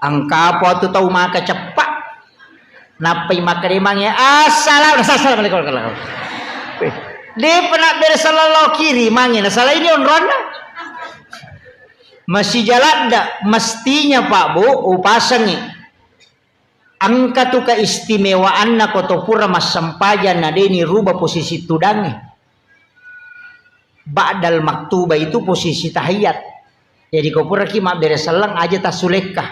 Angka apa tu tahu maka cepat. Napai maka demangnya assalamualaikum. Dia pernah bersalah kiri mangin. Salah ini onron. Masih jalan dak mestinya Pak Bu upasangi. Angka tu keistimewaan na kotopura mas sampajan na deni rubah posisi tudangi. Ba'dal maktubah itu posisi tahiyat. Jadi kau pura kima beresalang aja tak sulekah.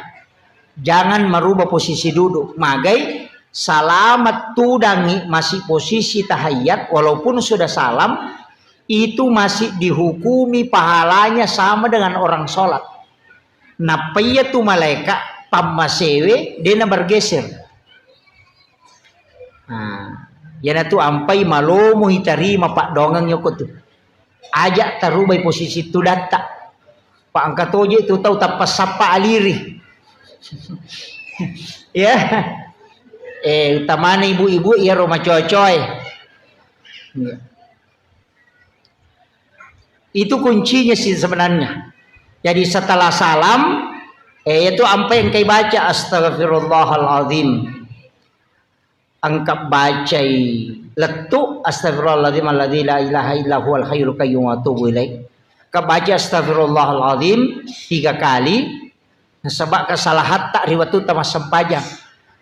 Jangan merubah posisi duduk. Magai salamat tudangi masih posisi tahiyat walaupun sudah salam itu masih dihukumi pahalanya sama dengan orang sholat. Napaya tu malaikat pamasewe dia bergeser. Nah, yana tu ampai malomo hitarima pak dongang nyokot tu. Ajak tarubai posisi tu data. Pak angkat oje tu tahu tapas sapa aliri. Ya. Utamanya ibu-ibu ya rumah coy-coy. Ya. Itu kuncinya sih sebenarnya. Jadi setelah salam itu apa yang kau baca astagfirullahaladzim. Angkat baca letuk astagfirullahaladzim alladzi la ilaha illa huwal hayyul qayyum wa atubu ilaih. Kau baca astagfirullahaladzim 3 kali. Sebab kesalahan tak riwatu tamas sempajang.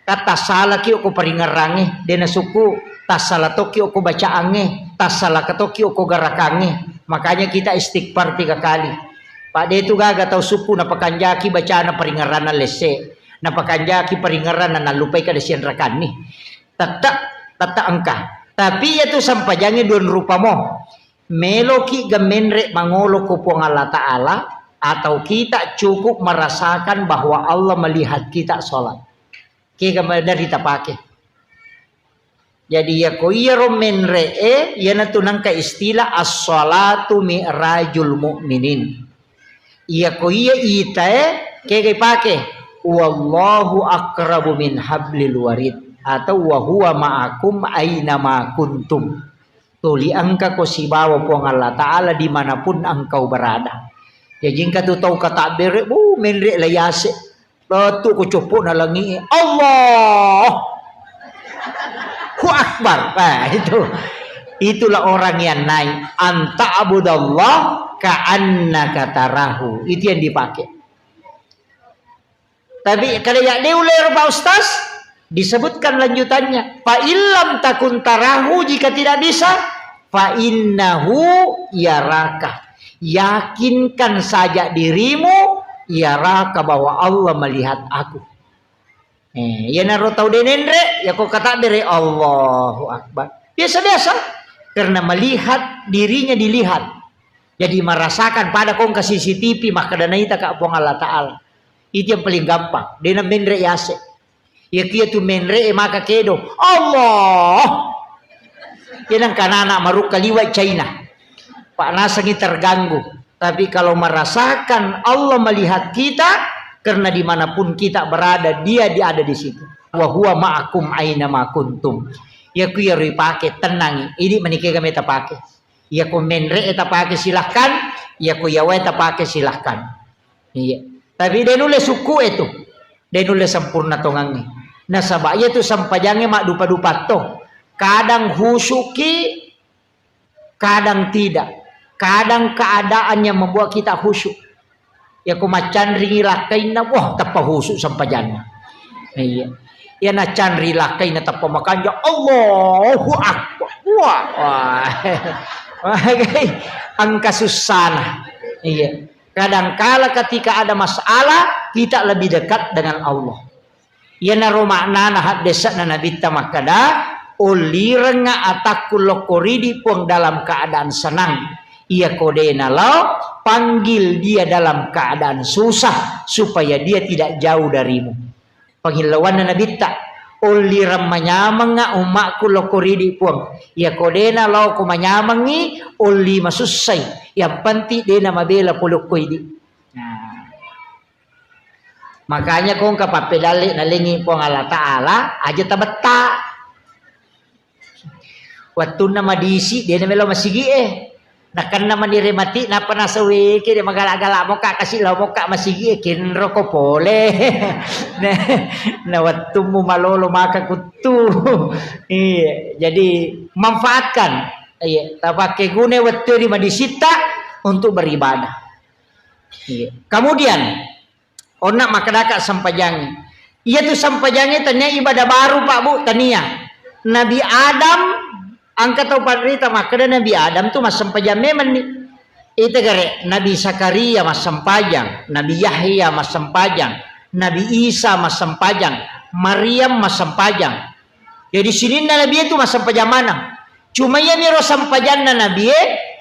Kata salah ki aku peringarange dena suku tas salah to ki aku baca ange tas salah to ki aku garakange. Makanya kita istighfar 3 kali. Pak de itu gaga tahu suku na pakanjaki bacaan na peringaran na lese na pakanjaki peringaran na lupai kada sian rakan nih. Tata angka. Tapi itu sampajange don rupa mo. Meloki gamenre mangolo ko po Allah Ta'ala atau kita cukup merasakan bahwa Allah melihat kita sholat. Kita dari kita pakai. Jadi ya ko iya menre ya natunang ka istilah as-salatu mi'rajul mu'minin. Iya ko iya ita kaya pakai wallahu akrabu min hablil warid atau wa huwa ma'akum aina ma kuntum. Tuli angka ko si bawa po ng Allah Ta'ala dimanapun engkau berada. Ya jingka tu tahu kata bere menre layase. Lalu ko cupo na langi Allah Hu Akbar. Nah, itulah orang yang naik anta abudallah ka'annaka tarahu. Itu yang dipakai. Tapi kalau yang diulir Pak Ustaz disebutkan lanjutannya fa illam takun tarahu, jika tidak bisa fa innahu yaraka. Yakinkan saja dirimu yaraka bahwa Allah melihat aku. Ya naro tau denendre ya kok kata dari Allahu Akbar. Biasa-biasa karena melihat dirinya dilihat. Jadi merasakan pada kong ke CCTV maka dana ita ka apong Allah Ta'ala. Itu yang paling gampang. Dena menre yase. Ya kia tu menre maka kedo Allah. Yan ang kanana maruk kaliwat China. Pak Nasangi terganggu. Tapi kalau merasakan Allah melihat kita, karena dimanapun kita berada, dia ada di situ. Wa huwa ma'akum aina ma kuntum. Ya ku ya pakai tenang. Ini menikah kami tak pakai. Ya ku menre tak pakai silahkan. Ya ku ya ta pakai silahkan. Iya. Tapi dia nulis suku itu. Dia nulis sempurna tongangnya. Nah sabaya itu sampajangnya mak dupa-dupa toh. Kadang husuki, kadang tidak. Kadang keadaannya membuat kita khusyuk. Ya kumacan rilakai na wah tapa husuk sampajana. Iya. Ya na can rilakai na tapa makanja Allahu Akbar. Wah. Angka susana. Iya. Kadangkala ketika ada masalah kita lebih dekat dengan Allah. Ya na romakna na hadesa na nabita makada uliranga atakul lokoridi pun dalam keadaan senang. Ia kodena lau panggil dia dalam keadaan susah supaya dia tidak jauh darimu. Panggil lawan na nabita uli ramanyamanga umakku lokoridi pun. Ia kodena lau kumanyamangi uli masusay. Yang penting dia mabela puluk koidi. Nah. Makanya kung kapapedali nalingi po ng Allah Ta'ala aja tabata. Waktu na madisi dia na melo masigi Nakan naman diremati na panasawi kini magala-gala mo ka kasi law mo ka masigi kinro ko pole na waktu mo malolo maka kutu. Iya, jadi manfaatkan iya pakai gune waktu di madisita untuk beribadah. Iya. Kemudian onak makadaka sampajangi. Iya tuh sampajangi tanya ibadah baru Pak Bu tania. Nabi Adam angkat atau parita maka Nabi Adam tuh mas sampajang memang nih. Itu gare Nabi Zakaria mas sampajang, Nabi Yahya mas sampajang, Nabi Isa mas sampajang, Maryam mas sampajang. Jadi sini Nabi itu mas sampajang mana? Cuma ya miro sampajang Nabi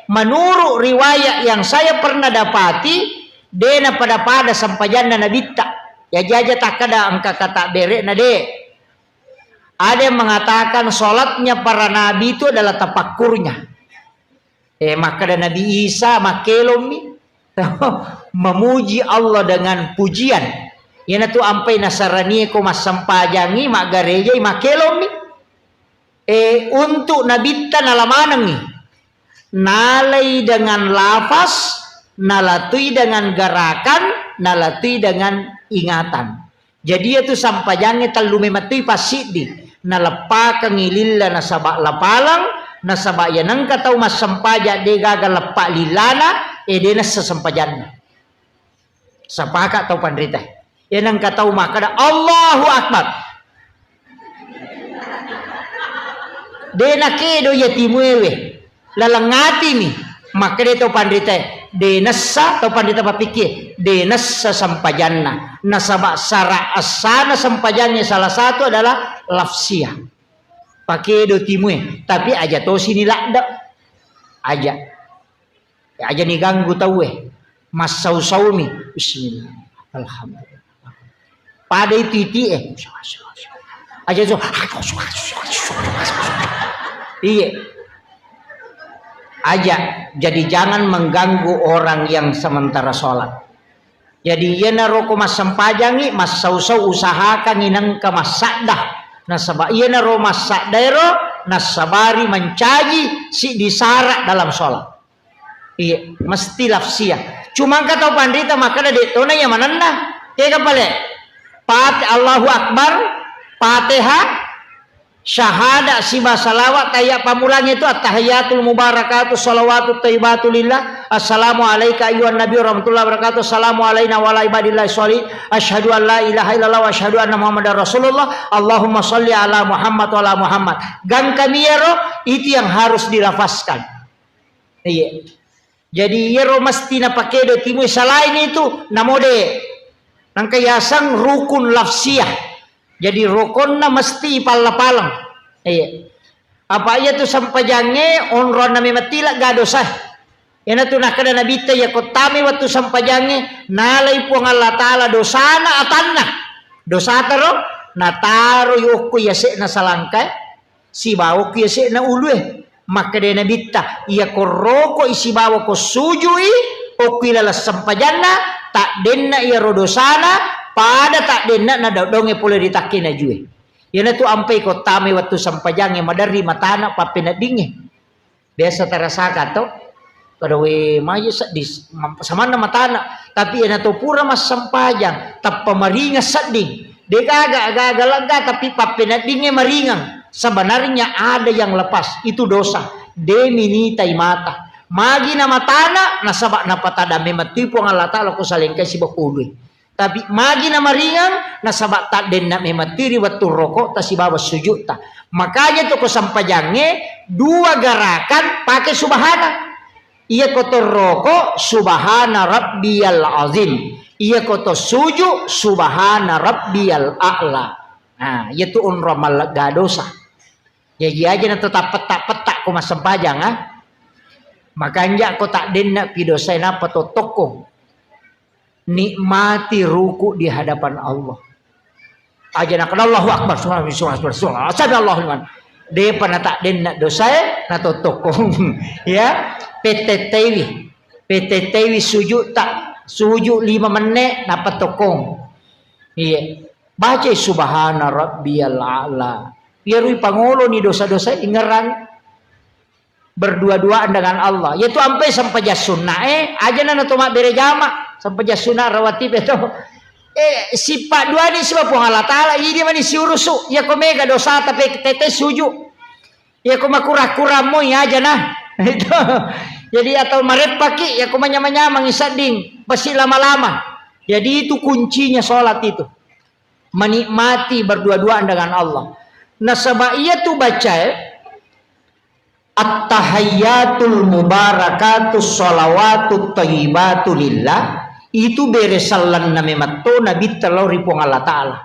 menurut riwayat yang saya pernah dapati dena pada sampajang Nabi tak. Ya jaja tak ada angka kata berek nade. Ada yang mengatakan sholatnya para nabi itu adalah tapakurnya. Maka ada Nabi Isa makelomi memuji Allah dengan pujian. Yana tu ampai Nasarani ko mas sampajangi mak gareja makelomi. Untuk nabi tan alamanang ni. Nalai dengan lafaz, nalatui dengan gerakan, nalatui dengan ingatan. Jadi itu sampajangnya terlalu mematui pasidi. Nalepa kangililla nasabak lapalang nasabak yanang katau mas sampaja de gagal lepak lilana dena sesampajanna. Sapaka tau pandrita. Yanang katau maka Allahu Akbar. Dena kedo yatimuewe lalangati ni maka dia tau pandrita denasa tau pandrita papikir denasa sampajanna nasabak sara asana sampajannya salah satu adalah lafsiah pakai do timue tapi aja to sini lakda aja ni ganggu tahu mas saumi bismillah alhamdulillah pada itu aja so iya aja jadi jangan mengganggu orang yang sementara sholat. Jadi ia naroko mas sampajangi mas sausau usahakan inang ke mas sakdah nasabah ia naro mas sakdairo nasabari mencaji si disarak dalam sholat. Iya mesti lafsiah. Cuma kata pandita maka ada detona yang mananda ya kapale pat Allahu Akbar Fatihah syahada sibah salawat kayak pamulanya itu at-tahiyatul mubarakatuh salawatut thayyibatu lillah assalamu alayka ayyuhan nabiy warahmatullahi wabarakatuh assalamu alayna wa ala ibadillahi sholih asyhadu an la ilaha illallah wa asyhadu anna muhammadar rasulullah allahumma sholli ala muhammad wa ala muhammad gang kamiero itu yang harus dilafazkan. Iya jadi yero mesti na pakai do timu selain itu namode nang kayasang rukun lafsiyah. Jadi rukonna mesti palang. Iya. Apa aja tu sampajange onron nami matila gadosa. Yana tu nakada nabi ta ya kotami waktu sampajange nalai puang Allah taala dosana atanna. Dosa taro nataro yoko yase na salangkai si bawo ku yase na ulwe. Maka de nabi ta ya koroko isi bawo ko sujui okilala sampajanna tak denna ya rodosana pada tak denna na donge pole ditakina jue. Yana tu ampai ko tame waktu sampajange madari matana papena dinge. Biasa terasa to kada we maju sadis samana matana tapi yana tu pura mas sampajang tap pamaringa sading. De gaga lega tapi papena dinge maringang. Sebenarnya ada yang lepas itu dosa. Demini taimata. Magi na matana nasabak na patada mematipu ang Allah Ta'ala ko salengkay si bakului. Tapi magi na maringan nasabak tak den na mematiri waktu rokok ta si bawa sujud ta. Makanya tu ko sampajange dua gerakan pakai subhana. Ia kotor rokok subhana rabbiyal azim. Ia kotor sujud subhana rabbiyal a'la. Nah, itu unramal gadosa. Jadi aja na tetap petak-petak ko mas sampajang ha. Makanya ko tak den na pidosay na patotoko. Nikmati ruku di hadapan Allah. Aja nak Allahu Akbar subhanallah. Allahu liman. De panata den nak dosa na totokong ya. PTTW sujud tak sujud 5 menit na patokong. Iya. Baca subhana rabbiyal a'la. Biarui pangolo ni dosa-dosa ingeran. berdua-duaan dengan Allah. Yaitu sampai sunnah aja nana tumak bere jama sampai sunnah rawatib itu. Sifat dua ni sebab Allah Ta'ala ini mani si urusu ya ko mega dosa tapi tete suju ya ko makura-kura mo ya aja nah itu jadi atau maret paki ya ko manyama-nyama ngisading pasti lama-lama jadi itu kuncinya sholat itu menikmati berdua-duaan dengan Allah. Nah sebab ia tu baca at-tahayyatul mubarakatus sholawatut thayyibatu lillah itu beresalan na mematto nabi talori pong Allah Ta'ala.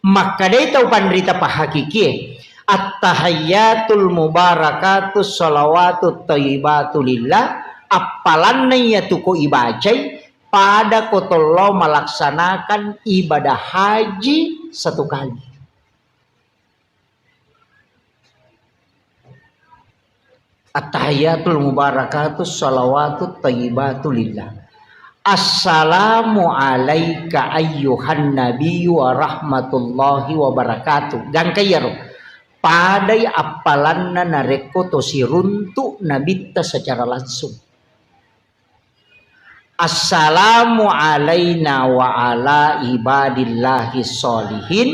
Maka day tau panrita pahakiki at-tahayyatul mubarakatus sholawatut thayyibatu lillah apalan na yatu ko ibacay pada kotolo melaksanakan ibadah haji satu kali. At-tahayyatul mubarakatus sholawatut thayyibatu lillah. Assalamu alaika ayyuhan nabiyyu wa rahmatullahi wa barakatuh. Gang kayaro. Padai apalanna nareko to siruntu nabita secara langsung. Assalamu alaina wa ala ibadillahi sholihin.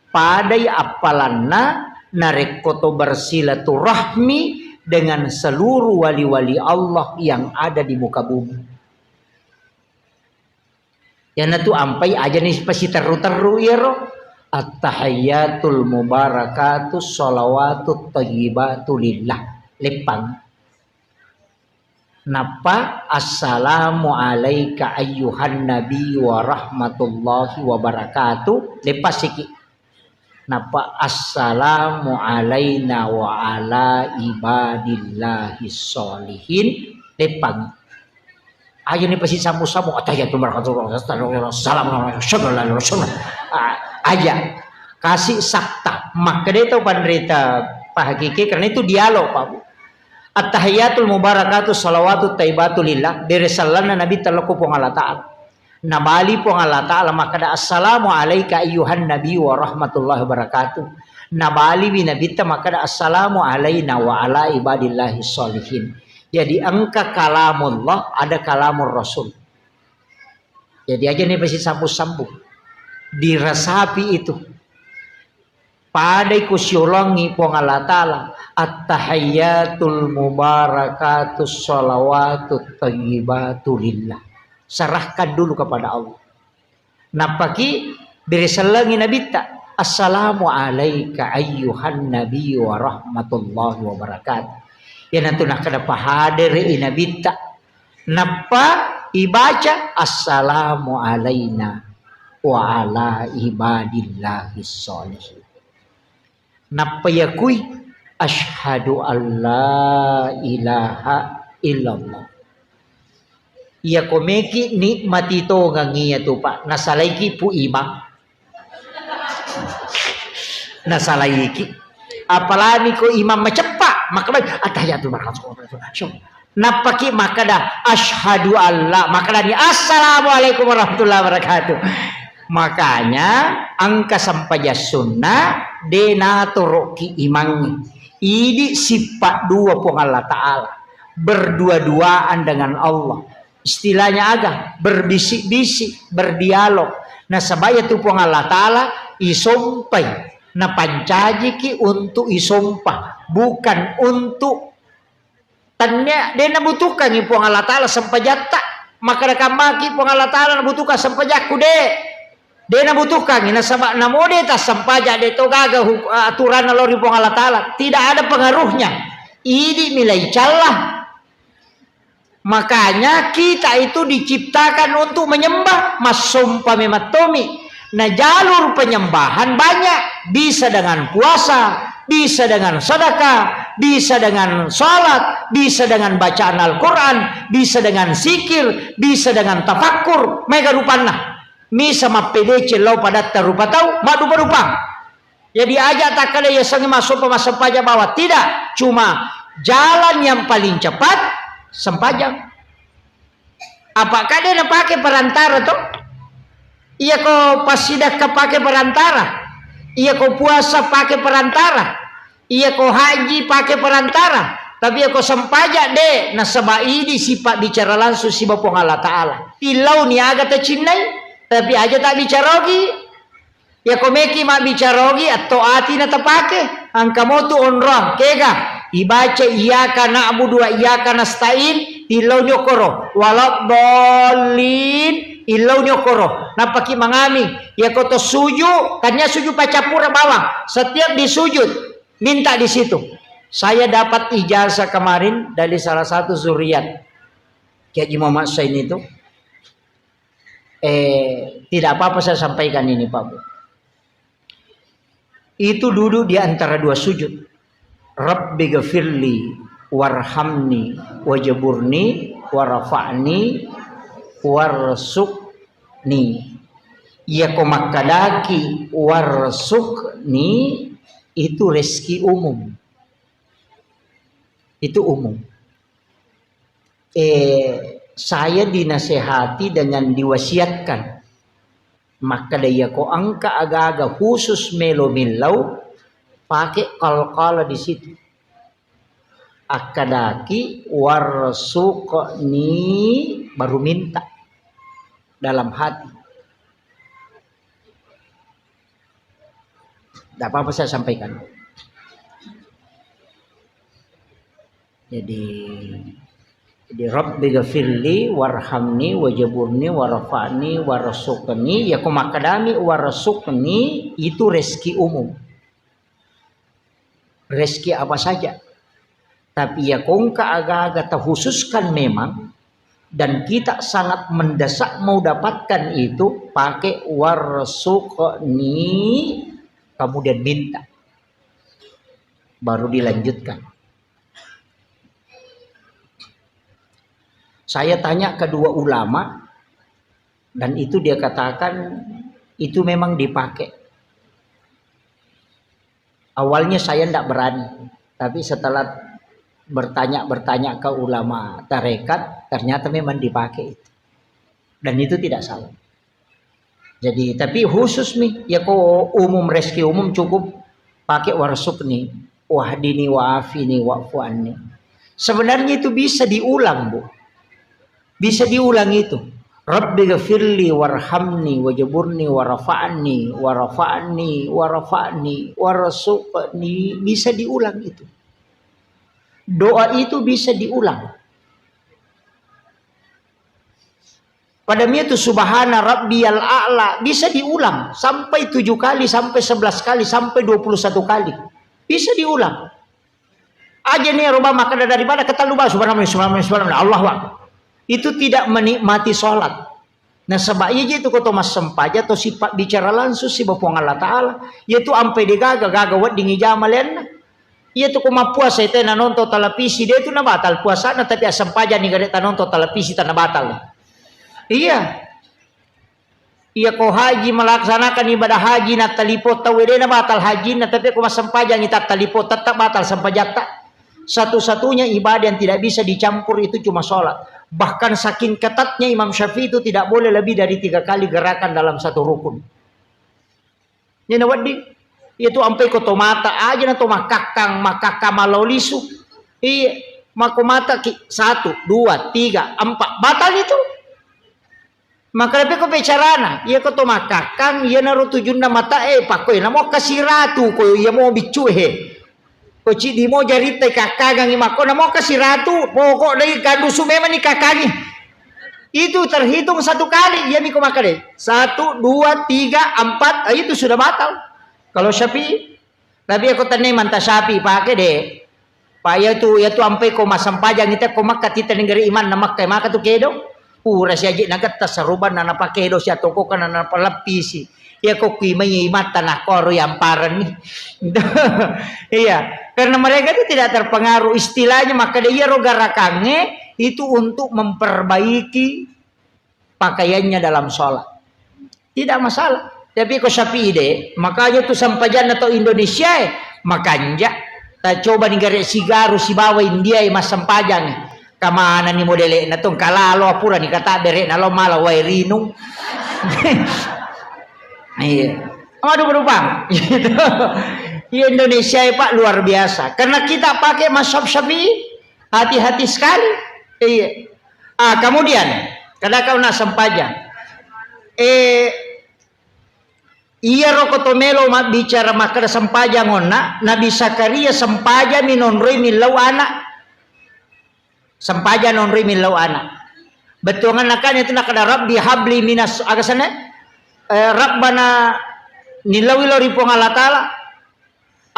Padai apalanna nareko to bersilaturahmi dengan seluruh wali-wali Allah yang ada di muka bumi. Yang itu ampai aja nih pasti teru-teru ya roh. At-tahayyatul mubarakatus sholawatut thayyibatu lillah. Lepang. Napa assalamu alaika ayyuhan nabi wa rahmatullahi wa barakatuh. Lepas sikit. Napa assalamu alaina wa ala ibadillahi sholihin. Lepang. Ayo nih pasti samu-samu atahiyatul barakatuh assalamualaikum aja kasih sakta maka dia tahu panderita Pak Hakiki karena itu dialog Pak Bu. At-tahiyatul mubarakatuh salawatut taibatu lillah beresalana nabi talaku pong Allah Ta'ala nabali pong Allah Ta'ala maka da assalamu alaika ayyuhan nabi wa rahmatullahi wabarakatuh nabali binabita maka da assalamu alaina wa ala ibadillahi sholihin. Jadi angka kalamullah ada kalamur Rasul. Jadi aja nih pasti sambung-sambung. Dirasapi itu. Padai kusyulangi pong Allah Ta'ala. At-tahayyatul mubarakatus sholawatut thayyibatu lillah. Serahkan dulu kepada Allah. Napaki berisalangi nabita. Assalamu alaika ayyuhan nabi wa rahmatullahi wa barakatuh. Ya nanti nak kada pahadir inabita napa ibaca assalamu alaina wa ala ibadillahi sholihin napa yakui asyhadu alla ilaha illallah ya komeki nikmati to ngangiya tu pak nasalaiki pu imam nasalaiki apalagi ko imam macepat maka atahiyatul barakatuh napaki maka dah asyhadu alla maka dah assalamualaikum warahmatullahi wabarakatuh makanya angka sampai sunnah dena turuki imang ini sifat dua pun Allah Ta'ala berdua-duaan dengan Allah istilahnya agak berbisik-bisik berdialog nah sabaya tu pun Allah Ta'ala isompai na pancajiki untuk isumpah bukan untuk tanya dia nabutuhkan ni pong Allah Ta'ala sampajata maka nakamaki pong Allah Ta'ala nabutuhkan sampajaku dia nabutuhkan ni nasabak namode tas sampaja de to gaga aturan lori pong Allah Ta'ala tidak ada pengaruhnya ini nilai calah makanya kita itu diciptakan untuk menyembah masumpa mematomi. Nah jalur penyembahan banyak bisa dengan puasa, bisa dengan sedekah, bisa dengan sholat, bisa dengan bacaan Al-Quran, bisa dengan zikir, bisa dengan tafakkur. Mega rupana, mi sama PDC lau pada terupa tahu, madu berupa. Jadi aja tak kada ya sangi masuk pemasampaja bawah tidak, cuma jalan yang paling cepat sempajang. Apakah dia nak pakai perantara tuh? Iya kau pasidah pakai perantara, iya kau puasa pakai perantara, iya kau haji pakai perantara, Tapi aku sempaja deh. Nah sebab ini sifat bicara langsung si Bapong Allah Ta'ala. Tilau ni agak tercinai. Tapi aja tak bicara lagi. Ya komeki mak bicara lagi. Atau hati na terpakai. Angka mo tu onrong. Kega. Ibaca iyaka na'budu wa iyaka nasta'in. Tilau nyokoro. Walau dolin. Ilau nyokoro. Napaki mangami. Ya koto sujud. Kanya sujud pacapura bawang. Setiap disujud. Minta di situ. Saya dapat ijazah kemarin dari salah satu zuriat Kiai Haji Muhammad Sain itu. Tidak apa-apa saya sampaikan ini Pak Bu. Itu duduk di antara dua sujud. Rabbi ghafirli warhamni wajaburni warafa'ni warsukni. Ya komakadaki warsukni itu rezeki umum. Itu umum. Saya dinasehati dengan diwasiatkan. Maka daya ko angka aga-aga khusus melo-melau pakai kal-kala di situ. Akadaki warsukni baru minta dalam hati. Tidak apa-apa saya sampaikan. Jadi Rabbi ghafirli warhamni wajaburni warafa'ni warasukni ya kumakadami warasukni itu rezeki umum. Rezeki apa saja. Tapi ya kongka agak-agak terkhususkan memang dan kita sangat mendesak mau dapatkan itu pakai warasukni kemudian minta. Baru dilanjutkan. Saya tanya kedua ulama dan itu dia katakan itu memang dipakai. Awalnya saya tidak berani, tapi setelah bertanya ke ulama tarekat ternyata memang dipakai dan itu tidak salah. Jadi tapi khusus nih ya kok umum rezeki umum cukup pakai warsukni wahdini wa'afini wa'fu anni. Sebenarnya itu bisa diulang Bu. Bisa diulang itu. Rabbi ghafirli warhamni wajaburni warafa'ni warafa'ni warafa'ni warasukni. Bisa diulang itu. Doa itu bisa diulang. Padahal itu subhana rabbiyal a'la bisa diulang sampai 7 kali, sampai 11 kali, sampai 21 kali. Bisa diulang. Aja nih rumah makan daripada kata lupa subhanallah Allahu akbar. Itu tidak menikmati sholat. Nah sebabnya itu kata mas sempaja atau sifat bicara langsung si Bapong Allah Ta'ala. Yaitu ampe digaga wat dingi jamalen. Yaitu kuma puasa itu na nonton televisi dia itu na batal puasa na tapi sempaja nih gak nonton televisi tanah batal. Iya. Iya kau haji melaksanakan ibadah haji na talipot tawede na batal haji na tapi kuma sempaja ngita talipot tetap batal sempaja tak. Satu-satunya ibadah yang tidak bisa dicampur itu cuma sholat. Bahkan saking ketatnya Imam Syafi'i itu tidak boleh lebih dari 3 kali gerakan dalam satu rukun. Ini wadi itu ampai koto mata aja na to makakang malolisu. Iya, mako mata 1 2 3 4 batal itu. Maka lebih ko bicarana, iya koto makakang iya naruh tujunda mata pakoy na mo kasiratu ko iya mo bicuhe. Koci di mo jari tay kakagang imako na mo kasih ratu pokok dari kandusu memang ni kakangi itu terhitung 1 kali ya miko maka deh 1 2 3 4 itu sudah batal kalau Syafi'i. Tapi aku tanya manta Syafi'i pakai deh pak ya tu ampai ko masam pajang kita ko maka tita negeri iman na makai maka tu kedo rahasia jik nagat tasaruban na pakedo siya toko kan na palapisi ya kok kui mata nak koru yang paran nih. Iya, karena mereka itu tidak terpengaruh istilahnya maka dia roga rakangnya itu untuk memperbaiki pakaiannya dalam sholat. Tidak masalah. Tapi kok Syafi'i deh, makanya tuh sampajan atau Indonesia makanya tak coba nih garis sigaru si bawa India mas sampajang. Kamana nih modelnya na tong kalalo apura nih kata bere na lo malah wairinung. Iya, aduh berubah. Gitu. Di Indonesia ya Pak luar biasa. Karena kita pakai mazhab Syafi'i. Hati-hati sekali. Iya. Kemudian kada kau nak sempajang. Iya rokotomelo mak bicara maka sempajang onna Nabi Zakaria sempaja minonroi milau anak. Sempaja nonroi milau anak. Betungan nakan itu nak ada Rabbi habli minas agasana Rabbana nilawi lo ripong Allah Ta'ala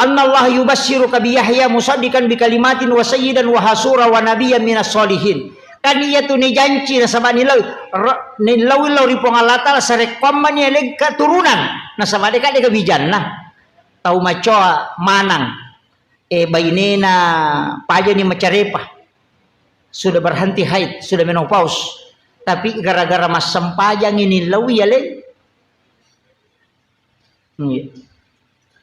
annallahu yubassiruka bi Yahya musaddiqan bi kalimatin wa sayyidan wa hasura wa nabiyyan minas solihin. Kan iya tu ni janji na sabab nilawi lo ripong Allah Ta'ala sarekomman ya leg keturunan na sabab dekat dia kebijan nah tau macoa manang bainena paja ni macarepah sudah berhenti haid, sudah menopause. Tapi gara-gara mas sempajang ini lawi ya le.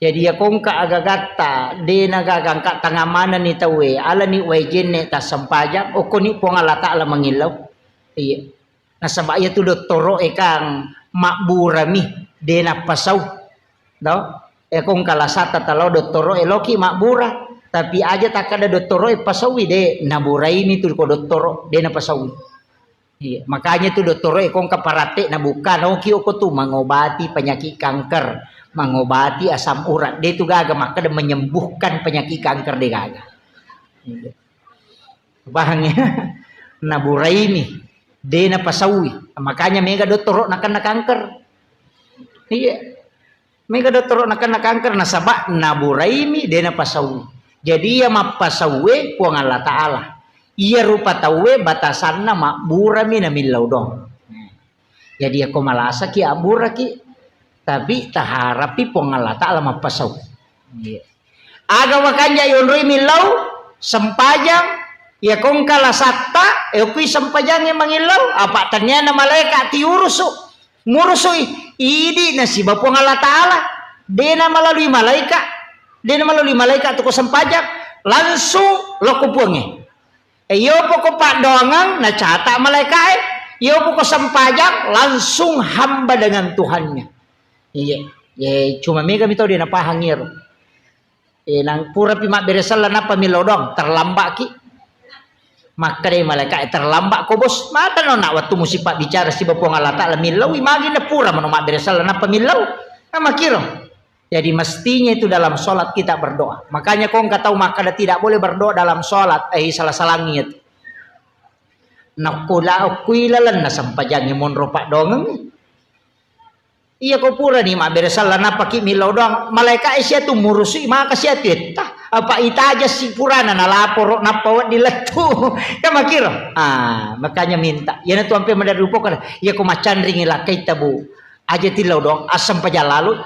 Jadi ya kongka agagata, dena gagangka tangah mana ni tawe, ala ni wajene ta sempajang, oko ni pong Allah Ta'ala mengilau. Iya. Nah sabak ya tu doktoro ekang makburami dena pasau. Do? Kongka lasata talau doktoro eloki makbura. Tapi aja tak ada doktoro pasawi de naburai ini tuh ko doktoro de na pasawi. Iya, makanya tuh doktoro kong kaparate na bukan oki ko tuh mengobati penyakit kanker, mengobati asam urat. Dia itu gaga maka dia menyembuhkan penyakit kanker de gaga. Iya. Bahangnya naburai ini de na pasawi. Makanya mega doktoro nak kena kanker. Iya. Mega doktoro nak kena kanker nasabak naburai ini de na pasawi. Jadi ia mapasawe puang Allah Ta'ala. Ia rupa tawe batasanna makbura mina milau dong. Jadi aku malasa ki abura ki. Tapi taharapi puang Allah Ta'ala mapasawe. Aga wakanja yonroi milau sempajang. Ya kong kala satta. Kui sempajang yang mengilau. Apa ternyata malaikat tiurusu. Murusui. Idi nasibah puang Allah Ta'ala. Dena melalui malaikat. Dia melalui malaikat tu sempajak langsung lo kupungi. Yo pokok pak doangang na catak malaikat. Yo pokok sempajak langsung hamba dengan Tuhannya. Iya, cuma mega mitau dia napa hangir. Nang pura pimak beresal napa milodong terlambat ki. Maka dia malaikat terlambat ko bos. Mata no nak waktu musipat bicara si bapuang Allah Ta'ala milau imagi na pura manomak beresal napa milau. Nama kira. Jadi mestinya itu dalam sholat kita berdoa. Makanya kau nggak tahu maka tidak boleh berdoa dalam sholat. Salah-salangnya itu. Nakula kuilalan na sampajang mon ropak dongeng. Iya kau pura nih mak beresal na pakai milau doang. Malaikat isya tu murusi maka siya tita. Apa ita aja si purana na lapor na pawat diletu. Kan makir. Makanya minta. Yana tu sampai mendarupo kan. Iya kau macan ringilah kita bu. Aja tilau doang asam paja lalu.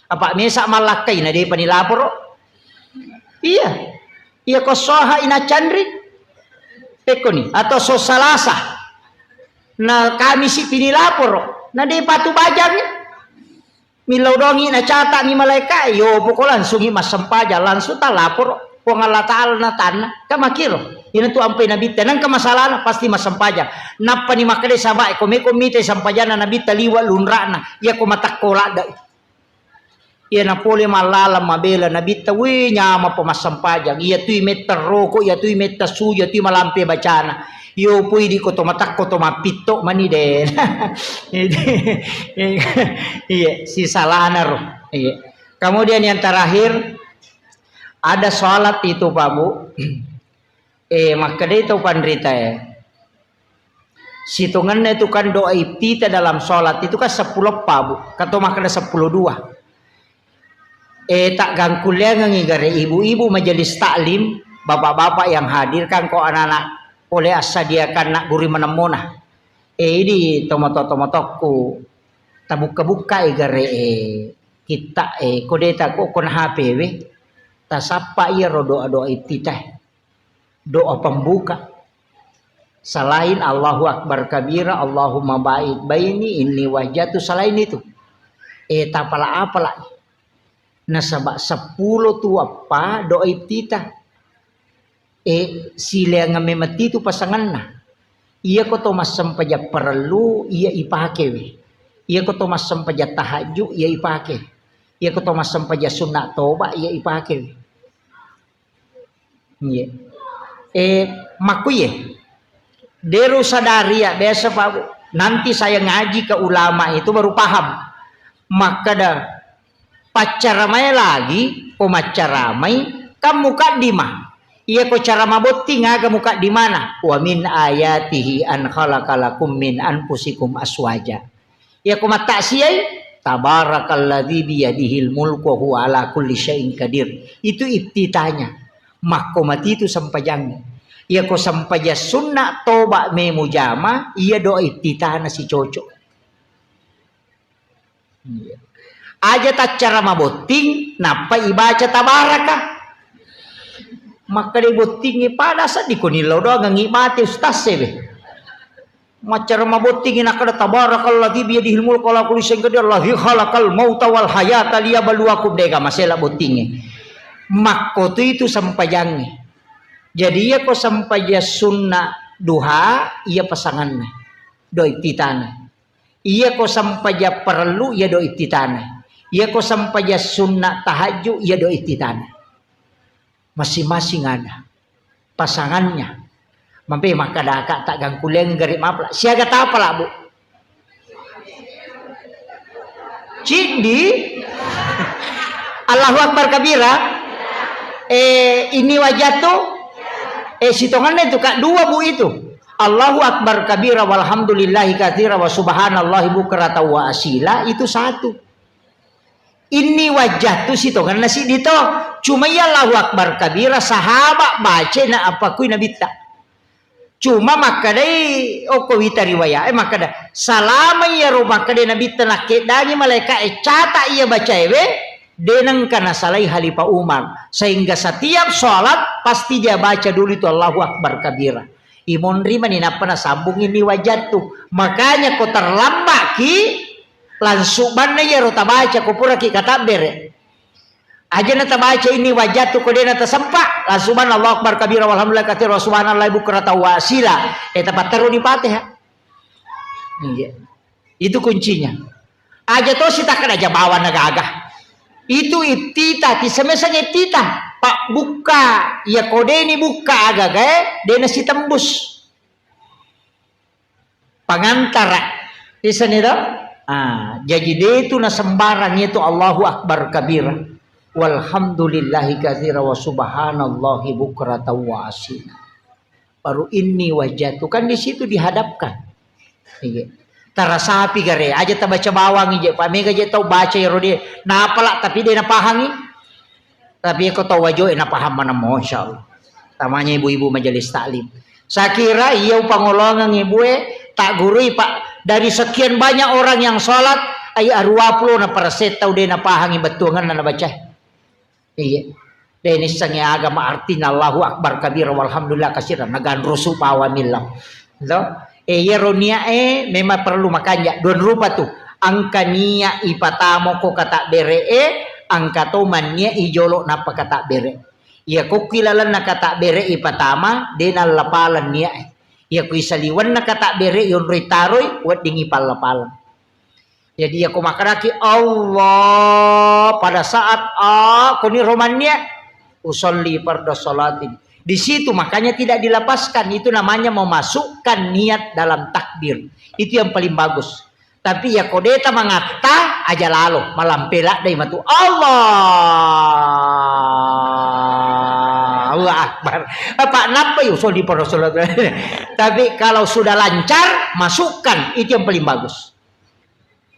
Apa mesa malakai na dia panilapor? Iya. Iya ko soha ina chandri. Peko ni atau so salasa. Na kami si pinilapor. Na dia patu bajang. Milau dongi na catak ni malaikat. Yo pokok langsung mas sempaja langsung ta lapor. Puang Allah Ta'ala na tanah. Kamakiro. Ina tu ampai nabi tenang ke masalah pasti mas sempaja. Napa ni makade sabak komite sampajana nabi taliwa lunrana. Ya ko matakola dai. Ia napole malala mabela nabi tawi nyama pemasam pajang ia tui meter rokok ia tui meter suja tui malampe bacana yo pui di koto matak koto mapito mani den iya si salana roh iya. Kemudian yang terakhir ada sholat itu Pak Bu maka dia itu pandrita situngannya itu kan doa iftitah dalam sholat itu kan 10 Pak Bu kata maka ada 10-2 tak gangkulia ngigare ibu-ibu majelis taklim bapak-bapak yang hadir kan kok anak-anak oleh asadiakan nak guri menemona di tomoto-tomotoku tabuka-buka igare kita kodeta kok kon HPW tasapa iya ro doa-doa iftitah doa pembuka selain Allahu Akbar kabira Allahumma ba'id baini inni wajjatu selain itu tak apalah nasabak 10 tu apa doa iftitah sila nga memati tu pasangan na iya ko to masam paja perlu iya ipake iya ko to masam paja tahajud iya ipake iya ko to masam paja sunat toba iya ipake iya Makuye deru sadari ya biasa Pak Bu. Nanti saya ngaji ke ulama itu baru paham. Maka dah pacaramai lagi, pemacaramai kamu mukaddimah. Iya ko cara mabotti ngaga muka di mana? Wa min ayatihi an khalaqalakum min anfusikum aswaja. Iya ko mata siyai tabarakalladzi biyadihil mulku wa huwa ala kulli syai'in qadir. Itu iftitahnya. Makko mati itu sampajang. Iya ko sampaja sunnah toba me mujama, iya doa iftitahna si cocok. Aja tak cara maboting napa ibaca tabaraka. Maka dia botingi pada saat di kunilau doang ngimati ustaz sebe. Macara mabotingi nak ada tabarakalladzi biyadihil mulku wa ala kulli syai'in qadir allazi khalaqal mauta wal hayata liyabluwakum dega masalah botingi. Makko itu sampajangnya. Jadi ya ko sampaja sunnah duha iya pasangannya. Do iftitana. Iya ko sampaja perlu iya do iftitana. Iya ko sampaja sunnah tahajud iya do iftitana. Masing-masing ada pasangannya. Mampe maka dah tak gangkuleng garip maaf. Siaga tak apa lah Bu. Cindi. Allahu Akbar kabira. Ini wajah tuh. Sitongannya itu kak dua Bu itu. Allahu Akbar kabira walhamdulillahi katsira wa subhanallahi bukrata wa asila itu satu. Ini wajah tuh sitongan nasi dito. Cuma ya Allahu Akbar kabira sahabat baca na apa kui nabi tak. Cuma maka dai oko wita riwayat maka dah salama ya rumah kade nabi tak kedani malaikat cata ia baca ewe. Denang kana salai Khalifah Umar sehingga setiap sholat pasti dia baca dulu itu Allahu Akbar kabira. Imon rima ni napa na sambung ini wajah tuh. Makanya kau terlambat ki langsung mana ya rota baca kau pura ki kata bere. Aja nata baca ini wajah tuh kau dia nata sempak langsung mana Allahu Akbar kabira walhamdulillah katsira subhanallah bukrata wa asila. Tepat taruh di Fatihah. Iya. Itu kuncinya. Aja tuh sih takkan aja bawa nagagah. Itu iftitah, semesanya iftitah. Pak buka, ya kode ini buka agak dia nasi tembus. Pangantara, di sana itu. Jadi dia itu nasembaran itu Allahu Akbar kabira. Walhamdulillahi katsira wa subhanallahi bukrata wa asila. Baru ini wajah itu kan di situ dihadapkan. Iya. Tara sapi gare aja ta baca bawang ije pa mega je tau baca ya rodi na apalak tapi dia na pahangi tapi ko tau wajo na paham mana masyaallah tamanya ibu-ibu majelis taklim sakira iya pangolongan ibu tak gurui Pak dari sekian banyak orang yang sholat ay 20 na persen tau dia na pahangi betuangan na baca iya ini sange agama artinya Allahu Akbar kabira walhamdulillah katsiran nagan rusu pawamillah so yeronia memang perlu makanya don rupa tuh angka nia ipatamo ko kata bere angka to mania ijolo napa kata bere ya ko kilalan na kata bere ipatama denal lapalan nia ya ko isaliwan na kata bere yon ritaroy wat dingi palapalan jadi ya ko makaraki Allah pada saat kuni romannya usolli farda salatin. Di situ makanya tidak dilepaskan. Itu namanya memasukkan niat dalam takbir. Itu yang paling bagus. Tapi ya kodeta mengata aja lalu malampela dari matu Allah Akbar. Apa napa yuk di Rasulullah. Tapi kalau sudah lancar masukkan itu yang paling bagus.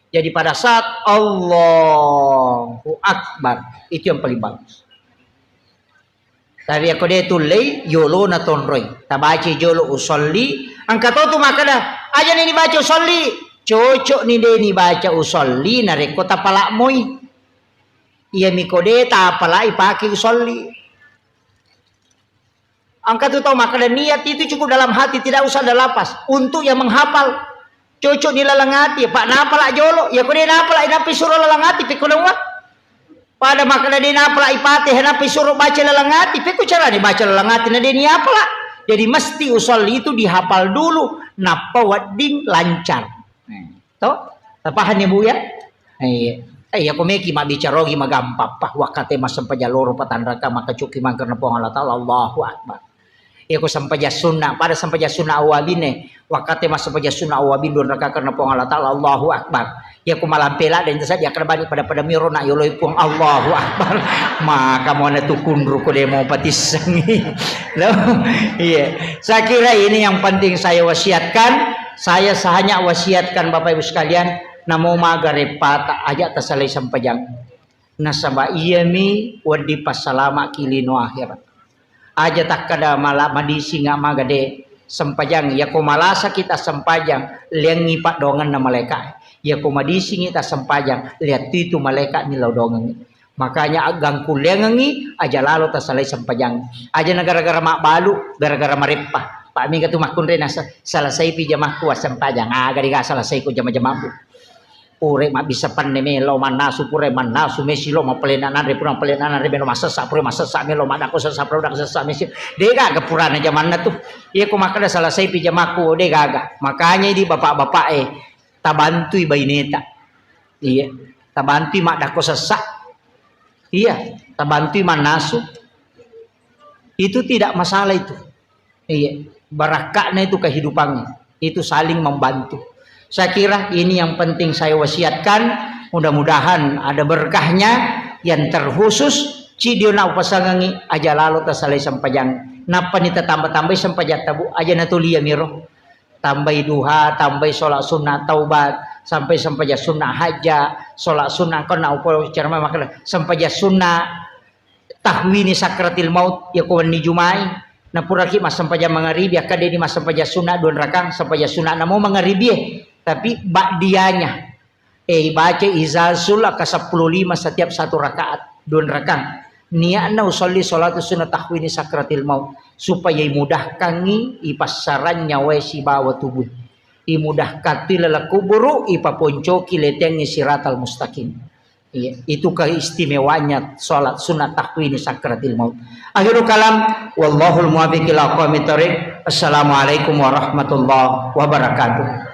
Jadi pada saat Allahu Akbar itu yang paling bagus. Tapi aku dia tulai yolo na tonroy. Tabaci jolo usolli. Angkat tu maka dah. Aja ni baca usolli. Cocok ni dia ni baca usolli. Nareko tapalak moy. Ia mikode tapalak ipaki usolli. Angkat tu tahu maka dah niat itu cukup dalam hati. Tidak usah ada lapas. Untuk yang menghafal. Cocok ni lalang hati. Pak napalak jolo. Ya kode napalak. Inapi suruh lalang hati. Pikulong wak. Pada makna dia napala ipate henapa suruh baca lalangati pe cara dia baca lalangati na dia ni apala jadi mesti usolli itu dihafal dulu napa wadding lancar to tapahan ya Bu ya aku meki mak bicara gi magampap pah wakate masam pajaloro patanraka maka cuki mangkerna po Allah taala Allahu Akbar Ia ko sampaja sunnah pada sampaja sunnah awabine wakate mas sampaja sunnah awabin don raka karena pong Allah taala Allahu akbar. Ia ko malampela dan saja kerabani pada mirona yoloi pong Allahu akbar. Maka mau na tukundru ko demo patisangi. Iya. Saya kira ini yang penting saya wasiatkan. Saya hanya wasiatkan Bapak Ibu sekalian namo magarepa aja tasalai sampajang. Nasaba iyami wadi pasalama kilino akhirat. Aja tak kada malah madisi nga magade sempajang ya ko malasa kita sempajang lengi pak dongan na malaikat ya ko madisi kita sempajang lihat itu malaikat ni law dongan makanya agang kulengangi aja lalu tasalai sempajang aja negara-gara mak balu gara-gara marepah pak mi katu makun rena salasai pijamah ku sempajang gari ga salasai ku jama-jamaku ure mak bisa panne melo manasu pure manasu mesilo ma pelenanan re purang pelenanan re melo masasa pure masasa melo madako sasa pure sasa mesi dega gapurana zaman na tuh iya ko makada salah saya pijamaku dega makanya di bapak-bapak tabantui baineta iya tabantui mak dako sasa iya tabantui manasu itu tidak masalah itu iya barakahnya itu kehidupannya itu saling membantu. Saya kira ini yang penting saya wasiatkan. Mudah-mudahan ada berkahnya yang terkhusus. Cidio na upasangangi aja lalu tasalai sampajang. Napa ni tambah-tambah sampajat tabu aja natulia miro. Tambah duha, tambah sholat sunnah taubat, sampai sampajat sunnah haja, sholat sunnah kena upah cerma makna sampajat sunnah tahwini sakratil maut ya kawan ni jumai. Napuraki mas sampajat mangaribi akade ni mas sampajat sunnah don rakang sampajat sunnah namo mangaribi. Tapi ba'diyanya baca izazul ke-15 setiap satu rakaat don rakang niatna usolli salatu sunnah tahwini sakratil maut supaya imudahkangi ipassarannya si bawa tubuh imudahkati lalakuburu ipaponcoki letengi siratal mustaqim. Iya, itu keistimewanya salat sunat tahwini sakratil maut. Akhirul kalam wallahul muwaffiq ila aqwamit thoriq. Assalamualaikum warahmatullahi wabarakatuh.